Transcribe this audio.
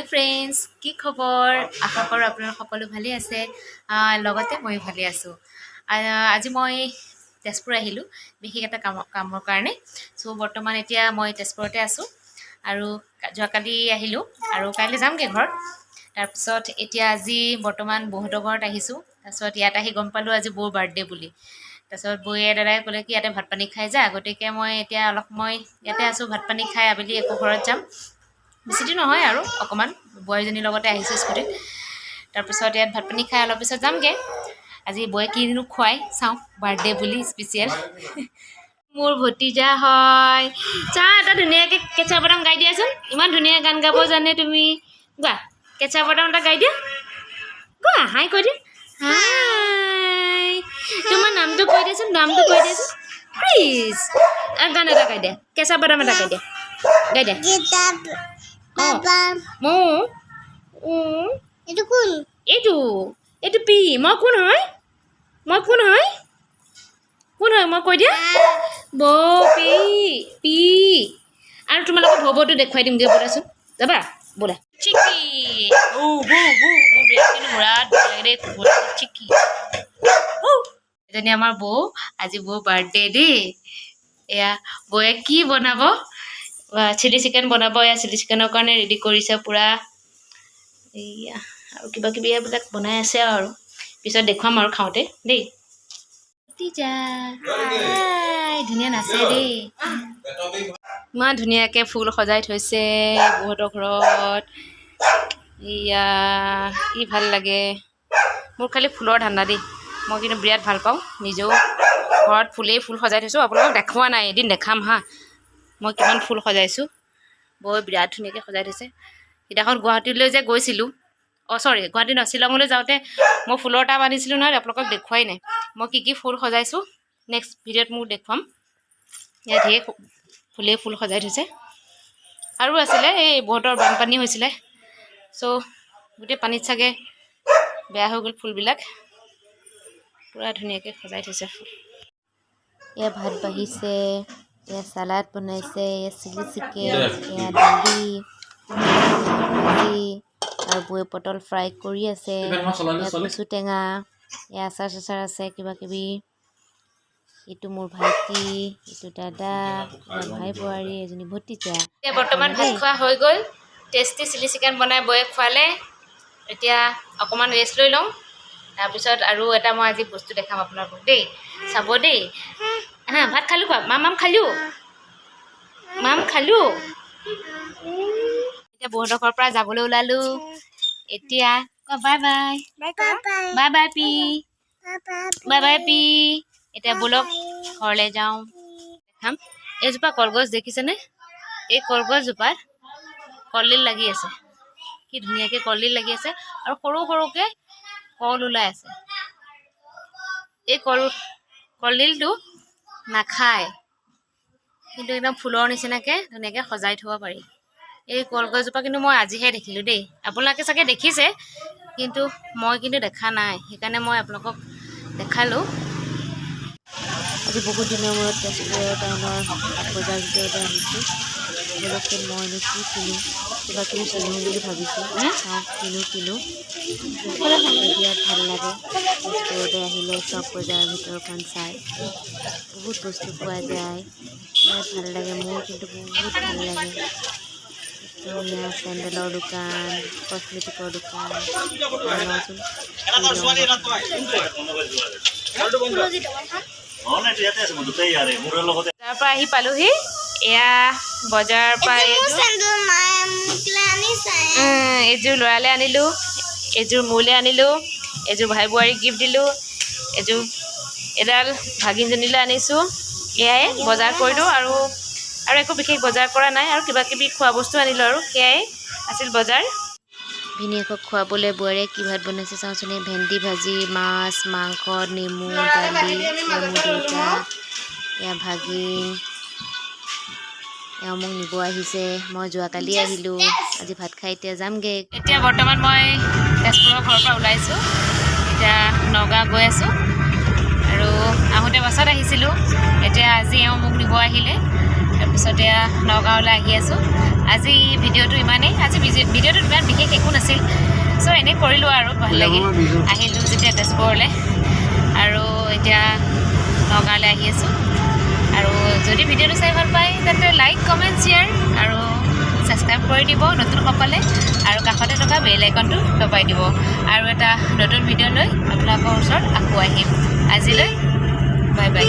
Friends, কি খবৰ? আশা কৰোঁ আপোনালোক সকলো ভালেই আছে, লগতে মই ভালে আছোঁ। আজি মই তেজপুৰ আহিলোঁ বিশেষ এটা কামৰ কাৰণে। চ' বৰ্তমান এতিয়া মই তেজপুৰতে আছোঁ আৰু যোৱাকালি আহিলোঁ আৰু কাইলৈ যামগৈ ঘৰত। তাৰপিছত এতিয়া আজি বৰ্তমান বৌহঁতৰ ঘৰত আহিছোঁ। তাৰপিছত ইয়াত আহি গম পালোঁ আজি বৌৰ বাৰ্থডে বুলি। তাৰপিছত বৌয়ে দাদাই ক'লে কি ইয়াতে ভাত পানী খাই যা, গতিকে মই এতিয়া অলপ সময় ইয়াতে আছোঁ। ভাত পানী খাই আবেলি আকৌ ঘৰত যাম। বেছি দিন নহয় আৰু অকণমান, বোৱাৰীজনীৰ লগতে আহিছোঁ স্কুটিত। তাৰপিছত ইয়াত ভাত পানী খাই অলপ পিছত যামগৈ। আজি বৌয়ে কিনো খুৱাই চাওঁ, বাৰ্থডে বুলি স্পেচিয়েল। মোৰ ভতিজা হয়। চা এটা ধুনীয়াকৈ কেঁচা বাদাম গাই দিয়াচোন, ইমান ধুনীয়া গান গাব জানে তুমি। গোৱা, কেঁচা বাদাম এটা গাই দিয়া। গোৱা, হাই কৈ দিয়া। হাই, তোমাৰ নামটো কৈ দিয়াচোন, নামটো কৈ দিয়াচোন প্লিজ। গান এটা গাই দিয়া, কেঁচা বাদাম এটা গাই দিয়া, গাই দিয়া। এইটো পি। মই কোন হয়? মই কোন হয়? কোন হয় মই কৈ দিয়া। বৌ পি পি। আৰু তোমালোকক ভবটো দেখুৱাই দিম দিয়া, ব'লাচোন যাবা ব'লা। চিকি বৌ বৌ বৌ মোৰ বিৰাট ভাল লাগে দেই চিকি। এজনী আমাৰ বৌ, আজি বৌ বাৰ্থডে দেই। এয়া বৌয়ে কি বনাব, চিলি চিকেন বনাব। এয়া চিলি চিকেনৰ কাৰণে ৰেডি কৰিছে পূৰা। এইয়া আৰু কিবা কিবি এইবিলাক বনাই আছে আৰু পিছত দেখুৱাম আৰু খাওঁতে দেই। ধুনীয়া নাচে দেই, ইমান ধুনীয়াকৈ ফুল সজাই থৈছে বহুতৰ ঘৰত। এইয়া কি ভাল লাগে। মোৰ খালি ফুলৰ ধান্দা দেই, মই কিন্তু বিৰাট ভাল পাওঁ। নিজেও ঘৰত ফুল সজাই থৈছোঁ। আপোনালোকক দেখুওৱা নাই, এদিন দেখাম হা মই কিমান ফুল সজাইছোঁ। বৰ বিৰাট ধুনীয়াকৈ সজাই থৈছে। সিদিনাখন গুৱাহাটীলৈ যে গৈছিলোঁ, গুৱাহাটী নহয়, শ্বিলঙলৈ যাওঁতে মই ফুলৰ টাব আনিছিলোঁ নহয়, আপোনালোকক দেখুৱাই নাই মই কি ফুল সজাইছোঁ। নেক্সট ভিডিঅ'ত মোক দেখুৱাম। ইয়াত ঢেৰ ফুল সজাই থৈছে। আৰু আছিলে এই বহুতৰ বানপানী হৈছিলে, চ' গোটেই পানীত চাগে বেয়া হৈ গ'ল ফুলবিলাক। পূৰা ধুনীয়াকৈ সজাই থৈছে ফুল। এয়া ভাত বাঢ়িছে, এয়া চালাড বনাইছে, এয়া চিলি চিকেন, এয়া দালি ভাজি, আৰু বৌয়ে পটল ফ্ৰাই কৰি আছে। এয়া কচু টেঙা, এয়া আচাৰ চাচাৰ আছে কিবা কিবি। এইটো মোৰ ভাইটি, এইটো দাদা, ভাই বোৱাৰী, এজনী ভতিজা। এতিয়া বৰ্তমান ভাত খোৱা হৈ গ'ল। টেষ্টি চিলি চিকেন বনাই বৌয়ে খোৱালে। এতিয়া অকণমান ৰেষ্ট লৈ লওঁ। তাৰপিছত আৰু এটা মই আজি বস্তু দেখাম আপোনালোকক দেই, চাব দেই। হা, ভাত খালোঁ খোৱা, মাম খালোঁ, মাম খালোঁ। এতিয়া বৌহঁতৰ ঘৰৰ পৰা যাবলৈ ওলালোঁ। এতিয়া bye bye, bye bye P, bye bye P. এতিয়া ব'লক ঘৰলৈ যাওঁ। দেখাম এইজোপা কলগছ দেখিছেনে? এই কলগছজোপাত কলডিল লাগি আছে। কি ধুনীয়াকৈ কলডিল লাগি আছে আৰু সৰু সৰুকৈ কল ওলাই আছে। এই কলডিলটো নাখায়, কিন্তু একদম ফুলৰ নিচিনাকৈ ধুনীয়াকৈ সজাই থ'ব পাৰি। এই কলগছজোপা কিন্তু মই আজিহে দেখিলোঁ দেই। আপোনালোকে চাগে দেখিছে, কিন্তু মই কিন্তু দেখা নাই, সেইকাৰণে মই আপোনালোকক দেখালোঁ। আজি বহুত দিনৰ মূৰত তেজপুৰৰ টাউনৰ বজাৰ ভিতৰতে আহিছোঁ। বলকচোন মইনো কি কিনো, কিবা কিবি কিনো বুলি ভাবিছোঁ। চাওঁ কিনো বিৰাট ভাল লাগে তেজপুৰতে আহিলে চব বজাৰৰ ভিতৰখন চাই। বহুত বস্তু পোৱা যায়, বিৰাট ভাল লাগে। মোৰ কিন্তু বহুত ভাল লাগে। ধুনীয়া চেণ্ডেলৰ দোকান, কচমেটিকৰ দোকান। তাৰ পৰা আহি পালোহি। এয়া বজাৰৰ পৰা এইযোৰ ল'ৰালৈ আনিলোঁ, এযোৰ মোলৈ আনিলোঁ, এযোৰ ভাই বোৱাৰীক গিফ্ট দিলোঁ, এডাল ভাগিনজনীলৈ আনিছোঁ। এয়াই বজাৰ কৰিলোঁ আৰু একো বিশেষ বজাৰ কৰা নাই। আৰু কিবা কিবি খোৱা বস্তু আনিলোঁ আৰু সেয়াই আছিল বজাৰ। ভিনিয়েকক খুৱাবলৈ বোৱাৰীয়ে কি ভাত বনাইছে চাওঁচোন। ভেন্দি ভাজি, মাছ, মাংস, নেমু, দালি, নেমু দুটা। এয়া ভাগিন, এওঁ মোক নিব আহিছে। মই যোৱাকালি আহিলোঁ, আজি ভাত খাই এতিয়া যামগৈ। এতিয়া বৰ্তমান মই তেজপুৰৰ ঘৰৰ পৰা ওলাইছোঁ। এতিয়া নগাঁও গৈ আছোঁ আৰু আহোঁতে বাছত আহিছিলোঁ। এতিয়া আজি এওঁ মোক নিব আহিলে। তাৰপিছত এয়া নগাঁৱলৈ আহি আছোঁ। আজি ভিডিঅ'টো ইমানেই। আজি ভিডিঅ'টোত ইমান বিশেষ একো নাছিল, চ' এনেই কৰিলোঁ আৰু ভাল লাগিল। আহিলোঁ যেতিয়া তেজপুৰলৈ আৰু এতিয়া নগাঁৱলৈ আহি আছোঁ। আৰু যদি ভিডিঅ'টো চাই ভাল পায় তেন্তে লাইক কমেণ্ট শ্বেয়াৰ আৰু ছাবস্ক্ৰাইব কৰি দিব নতুনসকলে, আৰু কাষতে থকা বেল আইকনটো দবাই দিব। আৰু এটা নতুন ভিডিঅ' লৈ আপোনালোকৰ ওচৰত আকৌ আহিম। আজিলৈ বাই বাই।